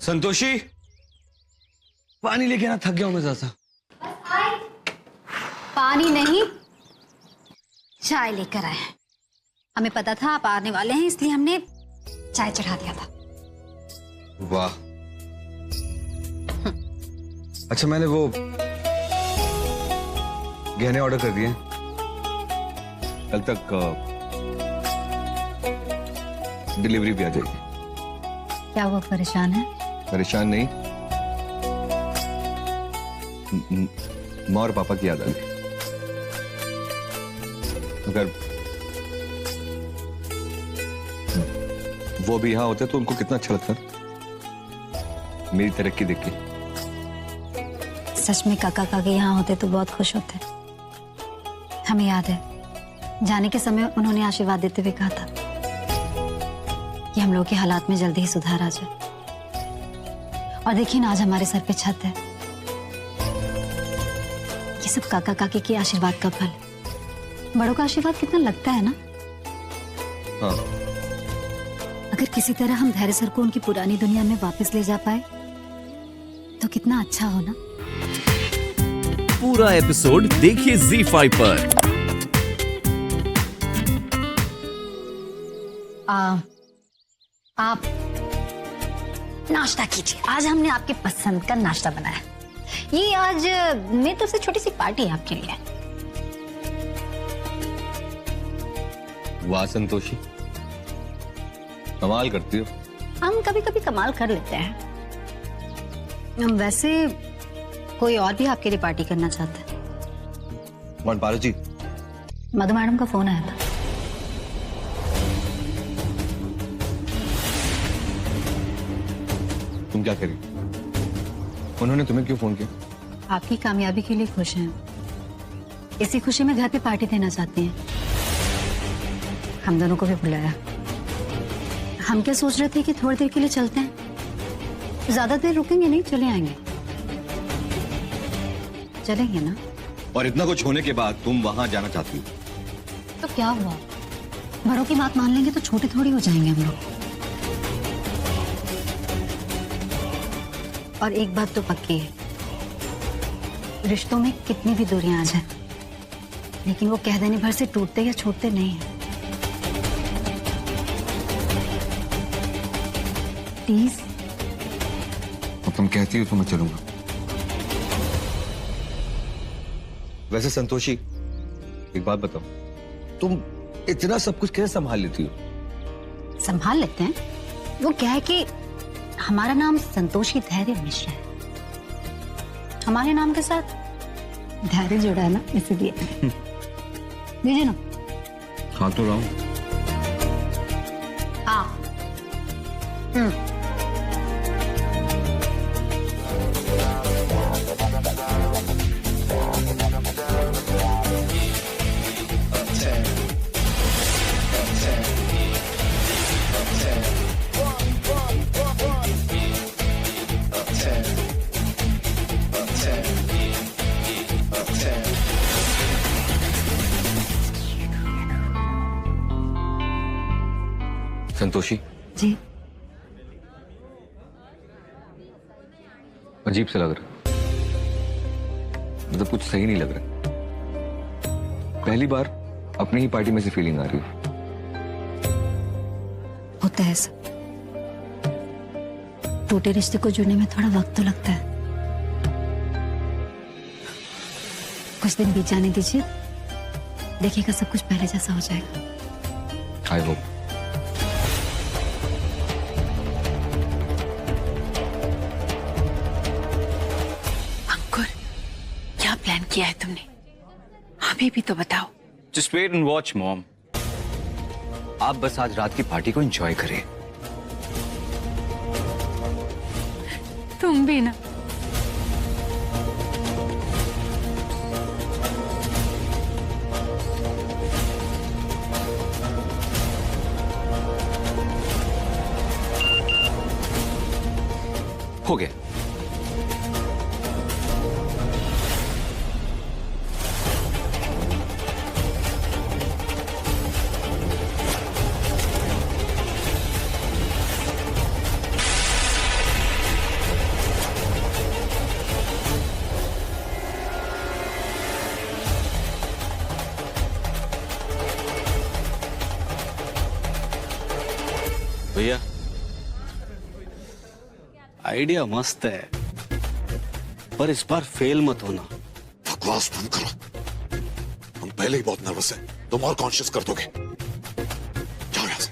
संतोषी, पानी लेके आना, थक गया हूं मैं ज्यादा। पानी नहीं, चाय लेकर आए। हमें पता था आप आने वाले हैं, इसलिए हमने चाय चढ़ा दिया था। वाह। अच्छा, मैंने वो गहने ऑर्डर कर दिए, कल तक डिलीवरी भी आ जाएगी। क्या वो परेशान है? परेशान नहीं, माँ और पापा की याद आ गई। अगर वो भी यहां होते तो उनको कितना अच्छा लगता मेरी तरक्की देख के। सच में काका काकी यहाँ होते तो बहुत खुश होते। हमें याद है, जाने के समय उन्होंने आशीर्वाद देते हुए कहा था कि हम लोग के हालात में जल्दी ही सुधार आ जाए। और देखिए ना, आज हमारे सर पे छत है। ये सब काका काकी के आशीर्वाद का फल है। बड़ों का आशीर्वाद कितना लगता है ना। हाँ। अगर किसी तरह हम धैर्य सर को उनकी पुरानी दुनिया में वापस ले जा पाए तो कितना अच्छा हो ना। पूरा एपिसोड देखिए ZEE5 पर। आप नाश्ता कीजिए। आज हमने आपके पसंद का नाश्ता बनाया। ये आज मेरी तरफ से छोटी सी पार्टी है आपके लिए। वाह संतोषी, कमाल करती हो। हम कभी कभी कमाल कर लेते हैं। वैसे कोई और भी आपके लिए पार्टी करना चाहता है? कौन? पारस जी? मधु मैडम का फोन आया था। तुम क्या करी? उन्होंने तुम्हें क्यों फोन किया? आपकी कामयाबी के लिए खुश हैं। इसी खुशी में घर पे पार्टी देना चाहती हैं। हम दोनों को भी बुलाया। हम क्या सोच रहे थे कि थोड़ी देर के लिए चलते हैं, ज्यादा देर रुकेंगे नहीं, चले आएंगे। चलेंगे ना? और इतना कुछ होने के बाद तुम वहां जाना चाहती हो तो क्या हुआ? बड़ों की बात मान लेंगे तो छोटे थोड़ी हो जाएंगे हम लोग। और एक बात तो पक्की है, रिश्तों में कितनी भी दूरियां आ जाए, लेकिन वो कह देने भर से टूटते या छूटते नहीं है। प्लीज। अब तुम कहती हो तो मैं चलूंगा। वैसे संतोषी, एक बात बताओ, तुम इतना सब कुछ कैसे संभाल लेती हो? संभाल लेते हैं। वो क्या है कि हमारा नाम संतोषी धैर्य मिश्रा है। हमारे नाम के साथ धैर्य जुड़ा है ना, इसलिए। दीजिए ना। खा तो रहा हूं। हाँ। संतोषी जी। अजीब से लग रहा, मतलब कुछ सही नहीं लग रहा। पहली बार अपनी ही पार्टी में से फीलिंग आ रही है। होता है सब। टूटे रिश्ते को जुड़ने में थोड़ा वक्त तो लगता है। कुछ दिन बीत जाने दीजिए, देखिएगा सब कुछ पहले जैसा हो जाएगा। I hope. क्या प्लान किया है तुमने? अभी भी तो बताओ। Just wait and watch mom. आप बस आज रात की पार्टी को एंजॉय करें। तुम भी ना। हो गया। आइडिया मस्त है, पर इस बार फेल मत होना। बकवास बंद करो, हम पहले ही बहुत नर्वस हैं, तुम और कॉन्शियस कर दोगे। जाओ यहां से।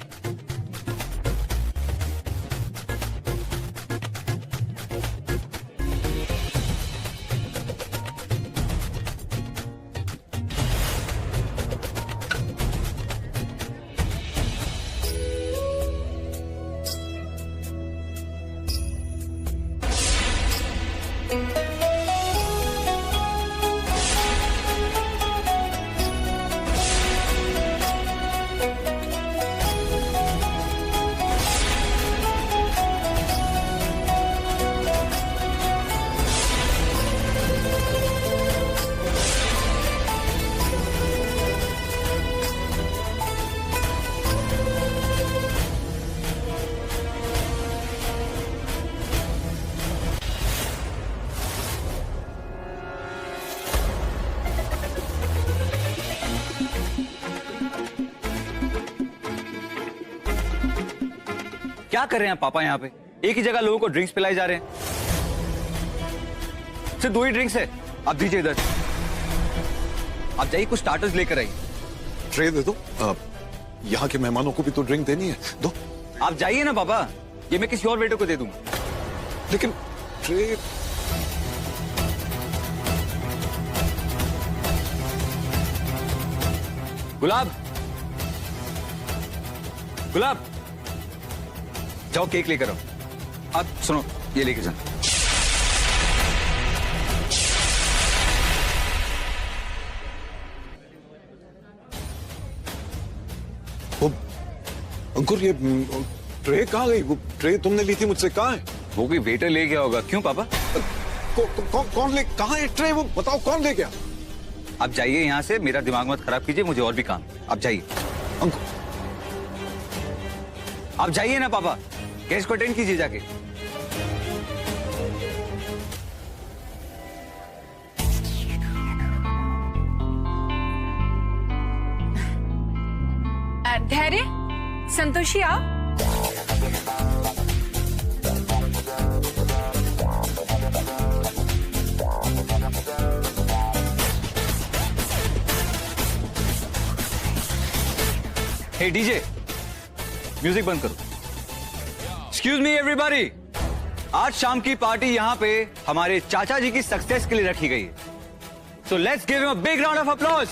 क्या कर रहे हैं पापा यहाँ पे? एक ही जगह लोगों को ड्रिंक्स पिलाई जा रहे हैं। सिर्फ 2 ही ड्रिंक्स है, आप दीजिए इधर। आप जाइए कुछ स्टार्टर्स लेकर आइए। ट्रे दे दो, यहाँ के मेहमानों को भी तो ड्रिंक देनी है, दो। आप जाइए ना पापा, ये मैं किसी और वेटर को दे दूंगा। लेकिन ट्रे गुलाब, गुलाब, जाओ केक लेकर आओ। आप सुनो, ये लेके जा। वो अंकुर, ये ट्रे कहाँ गई? वो ट्रे तुमने ली थी मुझसे, कहाँ है? वो कोई वेटर ले गया होगा। क्यों पापा? कौन ले, कहाँ है ट्रे? वो बताओ कौन ले गया? आप जाइए यहाँ से, मेरा दिमाग मत खराब कीजिए, मुझे और भी काम। आप जाइए। अंकुर, आप जाइए ना पापा, गेस्ट को अटेंड कीजिए जाके। धैर्य, संतोषी आओ। हे डीजे, म्यूजिक बंद करो। एक्सक्यूज मी एवरीबॉडी, आज शाम की पार्टी यहाँ पे हमारे चाचा जी की सक्सेस के लिए रखी गई है। So let's give him a big round of applause.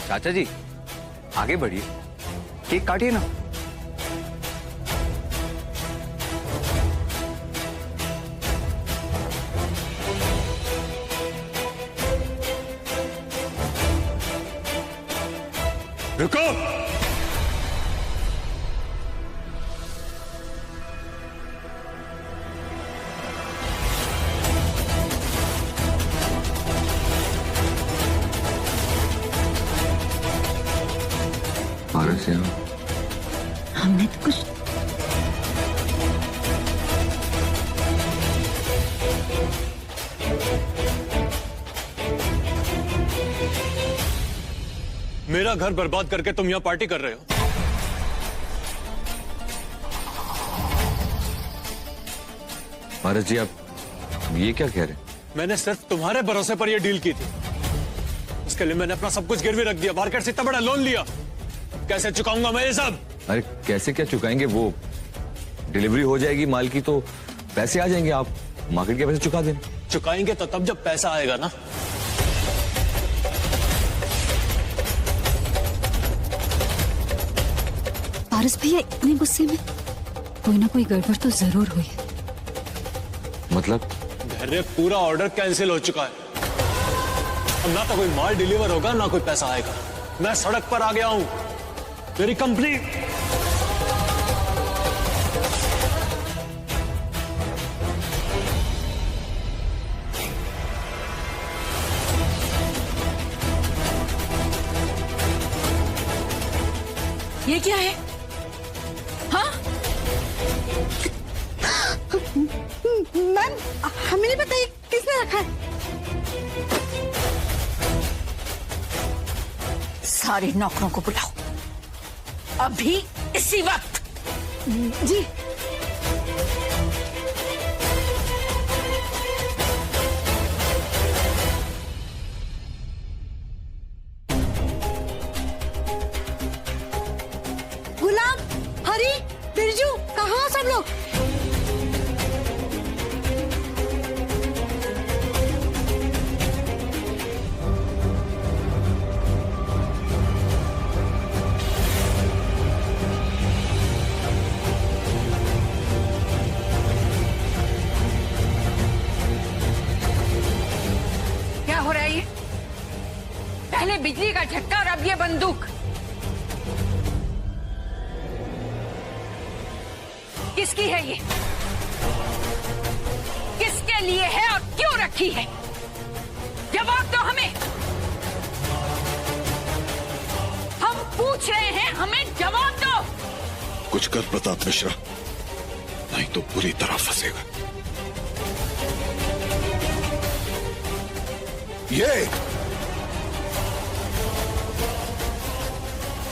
चाचा जी आगे बढ़िए, केक काटिए ना। रुको। भारत से हमने तो कुछ मेरा घर बर्बाद करके तुम यहाँ पार्टी कर रहे हो। भारत जी, आप ये क्या कह रहे हैं? मैंने सिर्फ तुम्हारे भरोसे पर यह डील की थी। उसके लिए मैंने अपना सब कुछ गिरवी रख दिया, मार्केट से इतना बड़ा लोन लिया। कैसे चुकाऊंगा मैं ये सब? अरे कैसे क्या चुकाएंगे? वो डिलीवरी हो जाएगी माल की तो पैसे आ जाएंगे, आप मार्केट के पैसे चुका दें। चुकाएंगे तो तब जब पैसा आएगा ना। पारस भैया इतने गुस्से में, कोई ना कोई गड़बड़ तो जरूर हुई है। मतलब? धैर्य, पूरा ऑर्डर कैंसिल हो चुका है। अब ना तो कोई माल डिलीवर होगा ना कोई पैसा आएगा। मैं सड़क पर आ गया हूं। मेरी कंपनी ये क्या है? हाँ? मैम, हमें नहीं पता ये किसने रखा है। सारे नौकरों को बुलाओ, अभी इसी वक्त। जी। गुलाब, हरी, बिरजू, कहाँ सब लोग? क्या हो रहा है ये? पहले बिजली का झटका और अब ये बंदूक। किसकी है ये? किसके लिए है और क्यों रखी है? जवाब दो हमें। हम पूछ रहे हैं, हमें जवाब दो। कुछ कर प्रताप मिश्रा, नहीं तो बुरी तरह फंसेगा।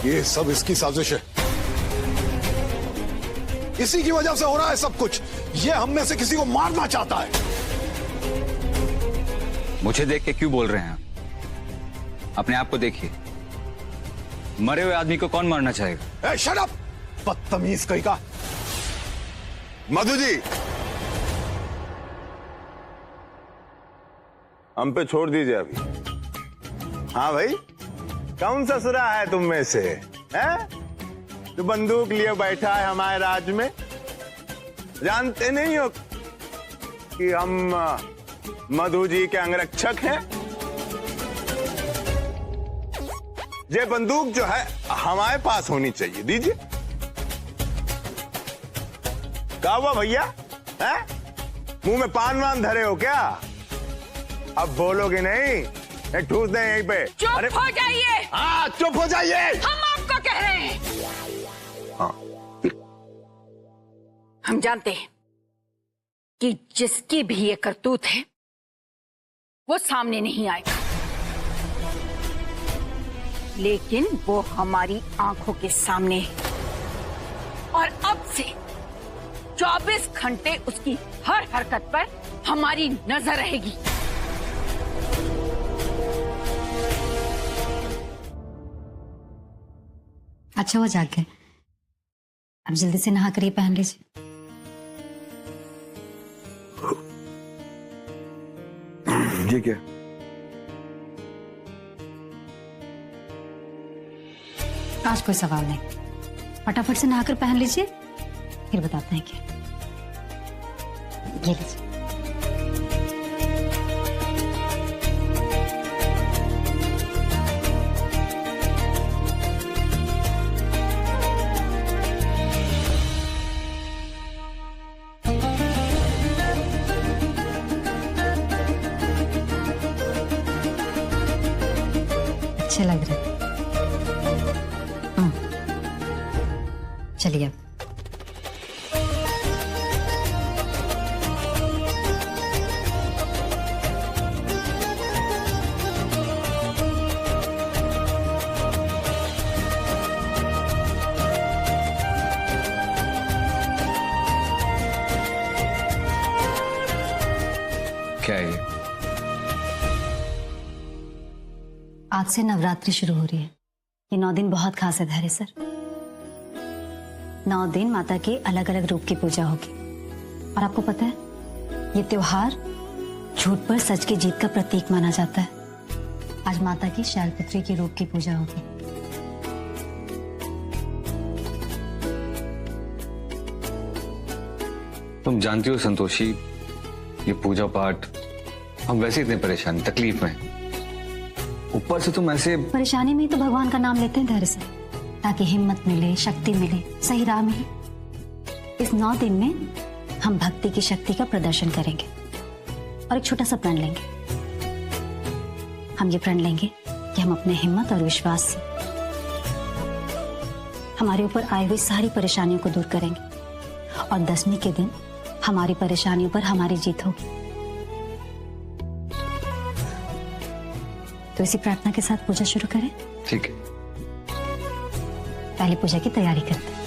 ये सब इसकी साजिश है। इसी की वजह से हो रहा है सब कुछ। ये हम में से किसी को मारना चाहता है। मुझे देख के क्यों बोल रहे हैं? अपने आप को देखिए। मरे हुए आदमी को कौन मारना चाहेगा? शट अप, बदतमीज कहीं का। मधु जी, हम पे छोड़ दीजिए अभी। हाँ भाई, कौन ससुरा है तुम में से, हैं? जो बंदूक लिए बैठा है हमारे राज में? जानते नहीं हो कि हम मधु जी के अंगरक्षक हैं? ये बंदूक जो है हमारे पास होनी चाहिए। दीजिए। क्या हुआ भैया, हैं? मुंह में पान वान धरे हो क्या? अब बोलोगे नहीं? एक ठूस दें यहीं पे। चुप हो जाइए। हाँ, चुप हो जाइए। हम आपको कह रहे हैं। हाँ। हम जानते हैं कि जिसकी भी ये करतूत है वो सामने नहीं आएगा, लेकिन वो हमारी आंखों के सामने है और अब से 24 घंटे उसकी हर हरकत पर हमारी नजर रहेगी। अच्छा वो जाग गए, अब जल्दी से नहा कर ये पहन लीजिए। ये क्या? आज कोई सवाल नहीं, फटाफट से नहाकर पहन लीजिए, फिर बताते हैं क्या। ये लीजिए। अच्छे लग रहे। चलिए अब। क्या है ये? आज से नवरात्रि शुरू हो रही है। ये 9 दिन बहुत खास है धैर्य सर। 9 दिन माता के अलग अलग रूप की पूजा होगी। और आपको पता है, ये त्योहार झूठ पर सच की जीत का प्रतीक माना जाता है। आज माता की शैलपुत्री के रूप की पूजा होगी। तुम जानती हो संतोषी, ये पूजा पाठ, हम वैसे इतने परेशान तकलीफ में, ऊपर से तुम ऐसे। परेशानी में ही तो भगवान का नाम लेते हैं धैर्य सर, ताकि हिम्मत मिले, शक्ति मिले, सही राह मिले। इस 9 दिन में हम भक्ति की शक्ति का प्रदर्शन करेंगे और एक छोटा सा प्रण लेंगे। हम ये प्रण लेंगे कि हम अपने हिम्मत और विश्वास से हमारे ऊपर आई हुई सारी परेशानियों को दूर करेंगे और 10वीं के दिन हमारी परेशानियों पर हमारी जीत होगी। तो इसी प्रार्थना के साथ पूजा शुरू करें। ठीक है। पहले पूजा की तैयारी करते हैं।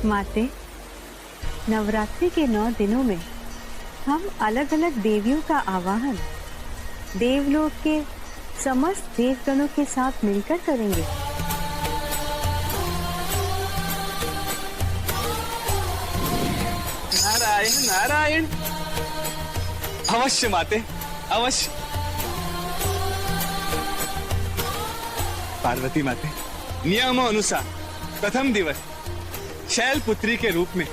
माते, नवरात्रि के 9 दिनों में हम अलग अलग देवियों का आवाहन देवलोक के समस्त देवगणों के साथ मिलकर करेंगे। नारायण नारायण। अवश्य माते, अवश्य। पार्वती माते, नियमों अनुसार प्रथम दिवस शैल पुत्री के रूप में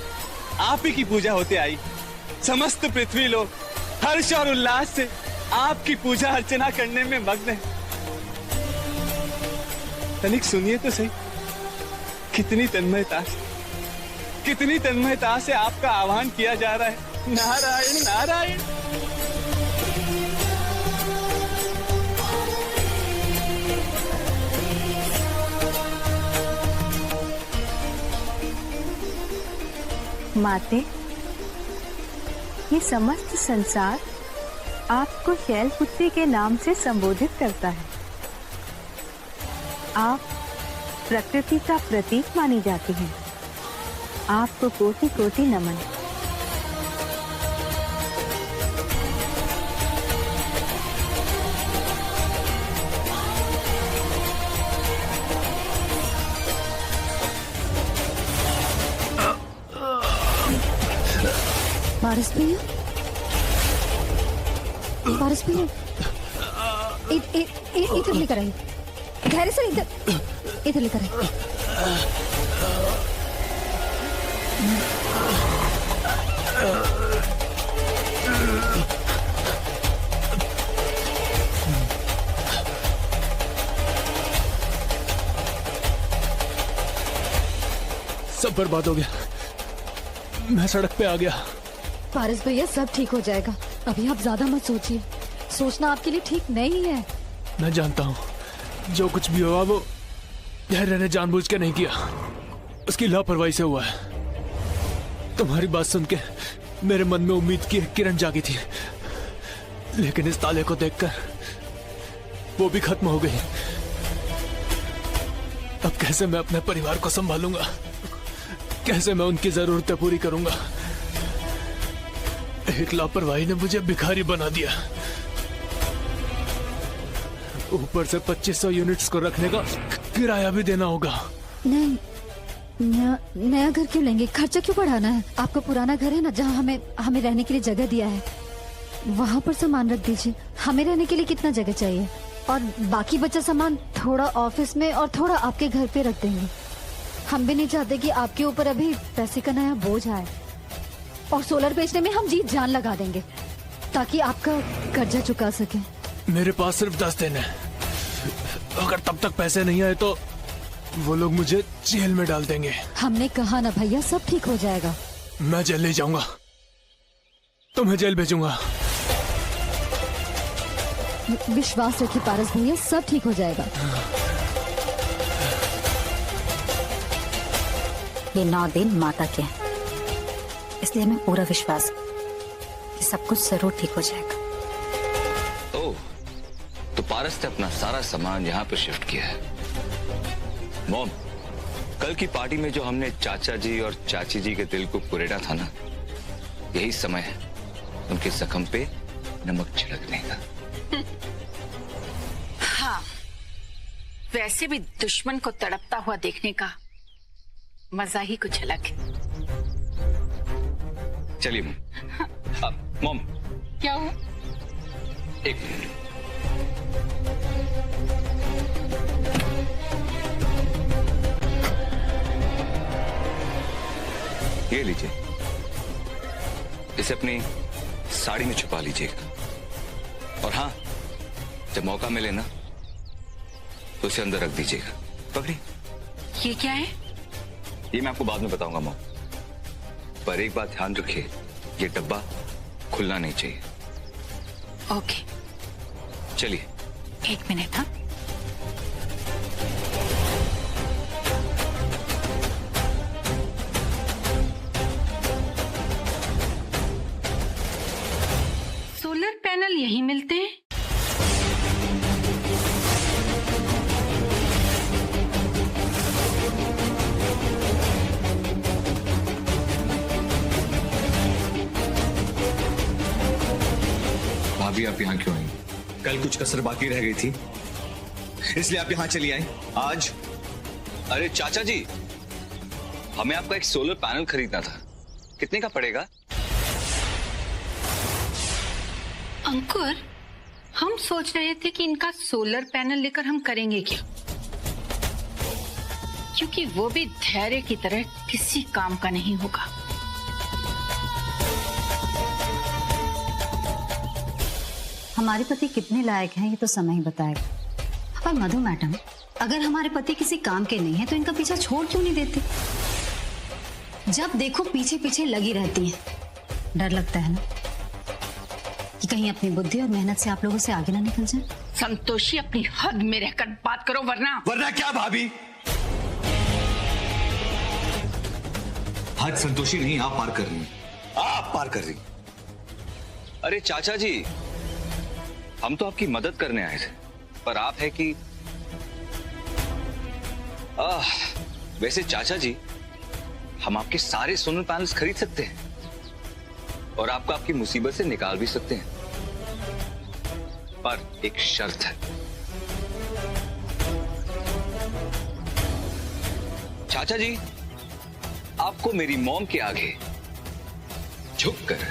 आप ही की पूजा होते आई। समस्त पृथ्वी लोग हर्ष और उल्लास से आपकी पूजा अर्चना करने में मग्न है। तनिक सुनिए तो सही, कितनी तन्मयता से आपका आह्वान किया जा रहा है। नारायण नारायण। माते, ये समस्त संसार आपको शैलपुत्री के नाम से संबोधित करता है। आप प्रकृति का प्रतीक मानी जाती हैं। आपको कोटि कोटि नमन। पारस भैया, पारस भैया, इधर लेकर आइए। धैर्य से इधर लेकर आइए। सब बर्बाद हो गया। मैं सड़क पे आ गया। पारस भैया, सब ठीक हो जाएगा। अभी आप ज्यादा मत सोचिए। सोचना आपके लिए ठीक नहीं है। मैं जानता हूँ, जो कुछ भी हुआ वो धैर्य ने जानबूझ के नहीं किया, उसकी लापरवाही से हुआ है। तुम्हारी बात सुन के मेरे मन में उम्मीद की एक किरण जागी थी, लेकिन इस ताले को देखकर वो भी खत्म हो गई। अब कैसे मैं अपने परिवार को संभालूंगा, कैसे मैं उनकी जरूरतें पूरी करूंगा। एक लापरवाही ने मुझे भिखारी बना दिया। ऊपर से 2500 यूनिट्स को रखने का किराया भी देना होगा। नहीं, नया घर क्यों लेंगे? खर्चा क्यों बढ़ाना है? आपका पुराना घर है ना, जहाँ हमें रहने के लिए जगह दिया है, वहाँ पर सामान रख दीजिए। हमें रहने के लिए कितना जगह चाहिए, और बाकी बचा सामान थोड़ा ऑफिस में और थोड़ा आपके घर पे रख देंगे। हम भी नहीं चाहते कि आपके ऊपर अभी पैसे का नया बोझ आए। और सोलर बेचने में हम जी जान लगा देंगे ताकि आपका कर्जा चुका सके। मेरे पास सिर्फ 10 दिन है। अगर तब तक पैसे नहीं आए तो वो लोग मुझे जेल में डाल देंगे। हमने कहा ना भैया, सब ठीक हो जाएगा। मैं जेल नहीं जाऊंगा, तुम्हें जेल भेजूंगा। विश्वास रखिए पारस भैया, सब ठीक हो जाएगा। ये 9 दिन माता के हैं, इसलिए हमें पूरा विश्वास है कि सब कुछ जरूर ठीक हो जाएगा। ओह, तो पारस ने अपना सारा सामान यहाँ पे शिफ्ट किया है। मॉम, कल की पार्टी में जो हमने चाचा जी और चाची जी के दिल को कुरेदा था ना, यही समय है उनके जख्म पे नमक छिड़कने का। हाँ, वैसे भी दुश्मन को तड़पता हुआ देखने का मजा ही कुछ अलग है। चलिए मॉम। क्या हुआ? एक मिनट। ये लीजिए, इसे अपनी साड़ी में छुपा लीजिएगा। और हाँ, जब मौका मिले ना तो उसे अंदर रख दीजिएगा। पकड़ी। ये क्या है? ये मैं आपको बाद में बताऊंगा मॉम, पर एक बात ध्यान रखिए, ये डब्बा खुलना नहीं चाहिए। ओके। चलिए। 1 मिनट। हाँ, सोलर पैनल यहीं मिलते हैं? भाभी आप यहाँ क्यों आई? कल कुछ कसर बाकी रह गई थी, इसलिए आप यहाँ चली आई आज। अरे चाचा जी, हमें आपका एक सोलर पैनल खरीदना था, कितने का पड़ेगा? अंकुर, हम सोच रहे थे कि इनका सोलर पैनल लेकर हम करेंगे क्या, क्योंकि वो भी धैर्य की तरह किसी काम का नहीं होगा। हमारे पति कितने लायक हैं ये तो समय ही बताएगा। पर मधु मैडम, अगर हमारे पति किसी काम के नहीं है तो इनका पीछा छोड़ क्यों नहीं देते? जब देखो पीछे पीछे लगी रहती हैं। डर लगता है ना कि कहीं अपनी बुद्धि और मेहनत से आप लोगों से आगे ना निकल जाए। संतोषी, अपनी हद में रहकर बात करो, वरना क्या भाभी? हद संतोषी नहीं, आप पार कर रही हैं। आप पार कर रही। अरे चाचा जी, हम तो आपकी मदद करने आए थे, पर आप है कि वैसे चाचा जी, हम आपके सारे सोलर पैनल्स खरीद सकते हैं और आपको आपकी मुसीबत से निकाल भी सकते हैं, पर एक शर्त है। चाचा जी, आपको मेरी मॉम के आगे झुककर,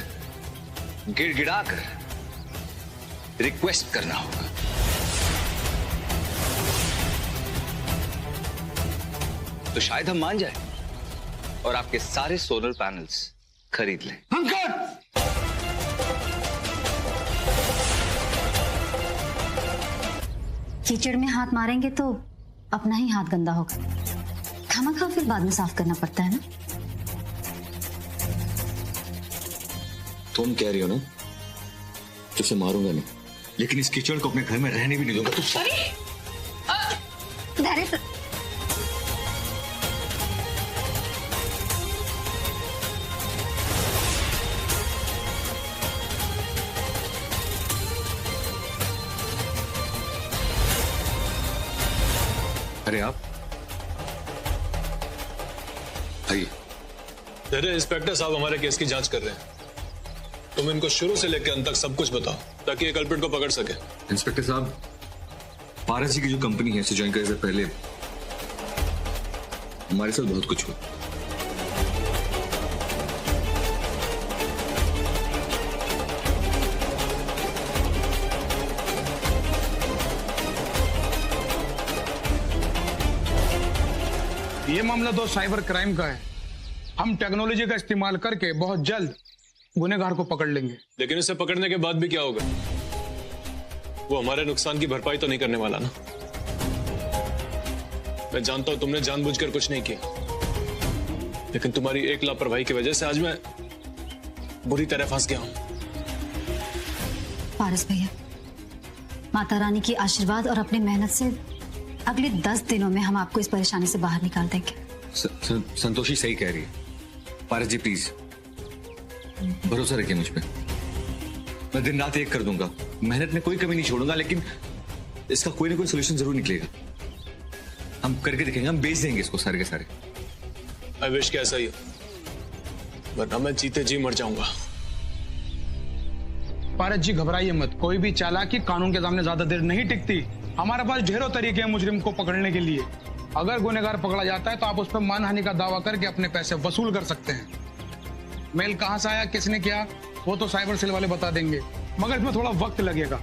गिड़गिड़ाकर रिक्वेस्ट करना होगा। तो शायद हम मान जाए और आपके सारे सोलर पैनल्स खरीद लें। कीचड़ में हाथ मारेंगे तो अपना ही हाथ गंदा होगा, खामखा फिर बाद में साफ करना पड़ता है ना। तुम कह रही हो ना, तुझसे मारूंगा नहीं, लेकिन इस कीचड़ को अपने घर में रहने भी नहीं दूंगा। अरे आप आइए। अरे इंस्पेक्टर साहब हमारे केस की जांच कर रहे हैं, तुम इनको शुरू से लेकर अंत तक सब कुछ बताओ ताकि ये कल्प्रिट को पकड़ सके। इंस्पेक्टर साहब, पारस जी की जो कंपनी है, इसे ज्वाइन करने से पहले हमारे साथ बहुत कुछ हुआ। ये मामला तो साइबर क्राइम का है। हम टेक्नोलॉजी का इस्तेमाल करके बहुत जल्द गुनहगार को पकड़ लेंगे। लेकिन इसे पकड़ने के बाद भी क्या होगा? वो हमारे नुकसान की भरपाई तो नहीं करने वाला ना। मैं जानता हूं तुमने जानबूझकर कुछ नहीं किया, लेकिन तुम्हारी एक लापरवाही की वजह से आज मैं बुरी तरह फंस गया हूं। पारस भैया, माता रानी की आशीर्वाद और अपनी मेहनत से अगले 10 दिनों में हम आपको इस परेशानी से बाहर निकाल देंगे। संतोषी सही कह रही है। पारस जी प्लीज भरोसा रखिए मुझ पे। मैं दिन रात एक कर दूंगा, मेहनत में कोई कमी नहीं छोड़ूंगा, लेकिन इसका कोई ना कोई सोल्यूशन जरूर निकलेगा। हम करके दिखेंगे, हम बेच देंगे इसको सारे के सारे। आई विश कि ऐसा ही हो, वरना मैं जीते जी मर जाऊंगा। पारस जी घबराइए मत, कोई भी चालाकी कानून के सामने ज्यादा देर नहीं टिकती। हमारे पास ढेरों तरीके हैं मुजरिम को पकड़ने के लिए। अगर गुनहगार पकड़ा जाता है तो आप उस पर मानहानि का दावा करके अपने पैसे वसूल कर सकते हैं। मेल कहां से आया, किसने किया, वो तो साइबर सेल वाले बता देंगे, मगर इसमें थोड़ा वक्त लगेगा।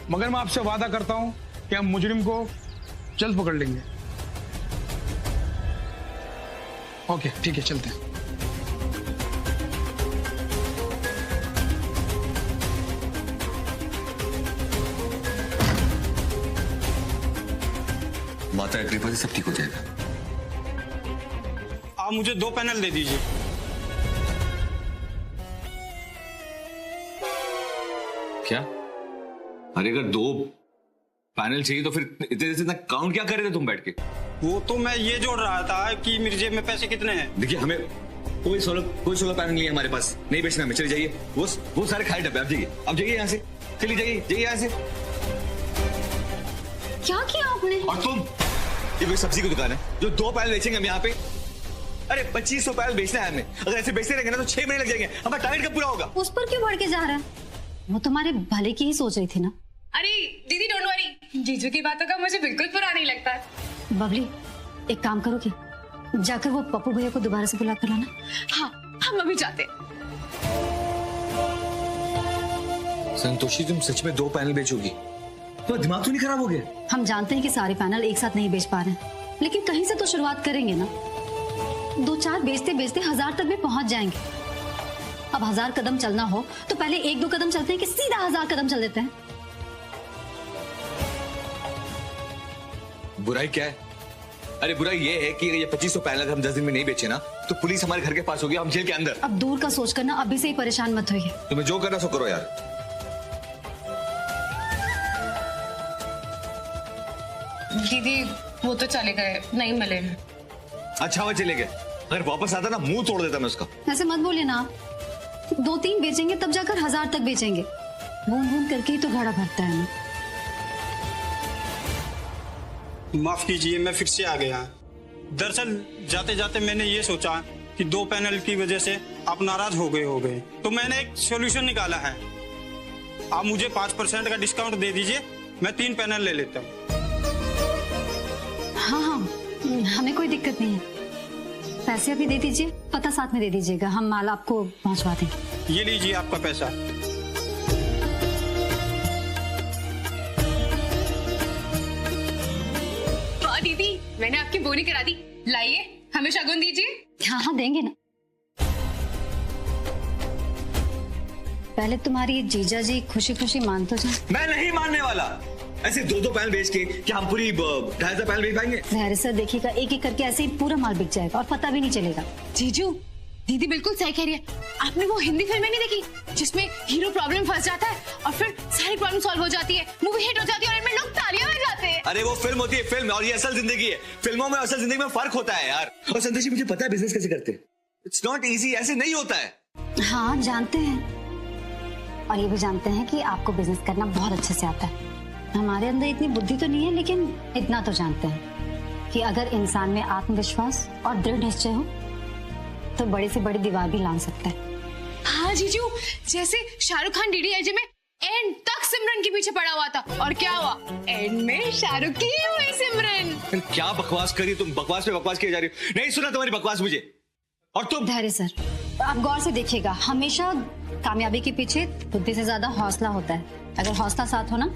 मगर मैं आपसे वादा करता हूं कि हम मुजरिम को जल्द पकड़ लेंगे। ओके ठीक है, चलते हैं। माता की कृपा से सब ठीक हो जाएगा। आप मुझे 2 पैनल दे दीजिए। क्या? अरे अगर 2 पैनल चाहिए तो फिर इतना काउंट क्या कर रहे थे तुम बैठ के? वो तो मैं ये जोड़ रहा था कि मेरी जेब में पैसे कितने हैं। देखिए हमें कोई सोलर पैनल नहीं है हमारे पास, नहीं बेचना हमें, चले जाइए। वो सारे खाली डब्बे, आप जाइए यहाँ से, चलिए जाइए यहाँ से। क्या किया आपने? और तुम, ये कोई सब्जी की दुकान है जो 2 पैनल बेचेंगे हम यहाँ पे? अरे 2500 पैनल बेचना है हमें, अगर ऐसे बेचते रहेंगे ना तो 6 महीने लग जाएंगे, हमारा टारगेट कब पूरा होगा? उस पर क्यों बढ़ के जा रहा है? वो तुम्हारे भले की ही सोच रही थी ना। अरे दीदी डोंट वरी, जीजू की बातों का मुझे बिल्कुल बुरा नहीं लगता। बबली एक काम करो कि जाकर वो पप्पू भैया को दोबारा से बुला कर लाना। हाँ हम अभी जाते। संतोषी तुम सच में 2 पैनल बेचोगी? तो दिमाग तो नहीं खराब हो गया? हम जानते हैं कि सारे पैनल एक साथ नहीं बेच पा रहे हैं, लेकिन कहीं से तो शुरुआत करेंगे ना। 2-4 बेचते बेचते 1000 तक भी पहुंच जाएंगे। अब 1000 कदम चलना हो तो पहले 1-2 कदम चलते हैं कि सीधा 1000 कदम चल देते हैं। बुराई क्या है? अरे बुराई ये है कि ये 2500 पैनल अगर हम 10 दिन में नहीं बेचे ना तो पुलिस हमारे घर के पास होगी, हम जेल के अंदर। अब दूर का सोच कर ना अभी से ही परेशान मत होइए। तुम्हें जो करना सो करो यार। दीदी वो तो चले गए, नहीं मिले। अच्छा वो चले गए, अगर वापस आता ना मुंह तोड़ देता मैं उसका। ऐसे मत बोलिए ना, 2-3 बेचेंगे तब जाकर 1000 तक बेचेंगे। बूंद बूंद करके ही तो घड़ा भरता है ना। माफ कीजिए मैं फिर से आ गया। दरअसल जाते जाते मैंने ये सोचा कि 2 पैनल की वजह से आप नाराज हो गए, तो मैंने एक सॉल्यूशन निकाला है। आप मुझे 5% का डिस्काउंट दे दीजिए, मैं 3 पैनल ले लेता हूँ। हाँ हमें कोई दिक्कत नहीं है। पैसे अभी दे दीजिए, पता साथ में दे दीजिएगा, हम माल आपको पहुंचवा देंगे। ये लीजिए आपका पैसा। दीदी मैंने आपकी बोनी करा दी, लाइए हमें शगुन दीजिए। हाँ देंगे ना। पहले तुम्हारी जीजा जी खुशी खुशी मान तो जाए। मैं नहीं मानने वाला। ऐसे 2-2 पैनल बेच के क्या हम पूरी 2,500 पैनल बेच पाएंगे? धैर्य सर देखिएगा, एक एक करके ऐसे ही पूरा माल बिक जाएगा और पता भी नहीं चलेगा। जीजू दीदी बिल्कुल सही कह रही है। आपने वो हिंदी फिल्में नहीं देखी जिसमें हीरो प्रॉब्लम फंस जाता है और फिर सारी प्रॉब्लम सॉल्व हो जाती है, मूवी हिट हो जाती है और इनमें लोग तालियां बजाते हैं। अरे वो फिल्म होती है फिल्म, और ये असल जिंदगी है। फिल्मों में असल जिंदगी में फर्क होता है यार। और संतोषी मुझे पता है बिजनेस कैसे करते हैं। इट्स नॉट इजी, ऐसे नहीं होता है। हाँ जानते हैं, और ये भी जानते हैं कि आपको बिजनेस करना बहुत अच्छे से आता है। हमारे अंदर इतनी बुद्धि तो नहीं है, लेकिन इतना तो जानते हैं कि अगर इंसान में आत्मविश्वास और दृढ़ निश्चय हो तो बड़ी से बड़ी दीवार भी लांघ सकता है। हाँ जीजू, जैसे शाहरुख खान डीडीएलजे में एंड तक सिमरन के पीछे पड़ा हुआ था और क्या हुआ, एंड में शाहरुख की हुई सिमरन। क्या बकवास करी तुम, बकवास पे बकवास किए जा रही हो। नहीं सुना तुम्हारी बकवास मुझे। और तुम धैर्य सर, आप गौर से देखिएगा, हमेशा कामयाबी के पीछे बुद्धि से ज्यादा हौसला होता है। अगर हौसला साथ हो ना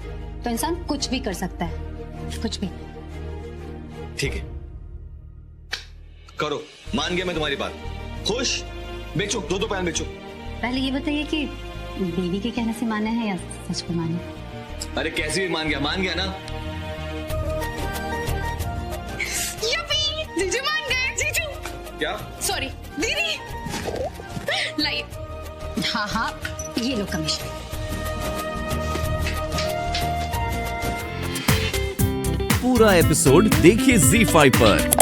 तो इंसान कुछ भी कर सकता है, कुछ भी। ठीक है करो, मान गया मैं तुम्हारी बात। खुश? बेचो, 2-2 पैनल बेचो। पहले ये बताइए कि बीवी के कहने से माने हैं या सच को माने? अरे कैसे भी मान गया ना। जीजू मान गए। जीजू क्या? सॉरी दीदी, लाइए। हाँ ये लो कमीशन। पूरा एपिसोड देखिए ZEE5 पर।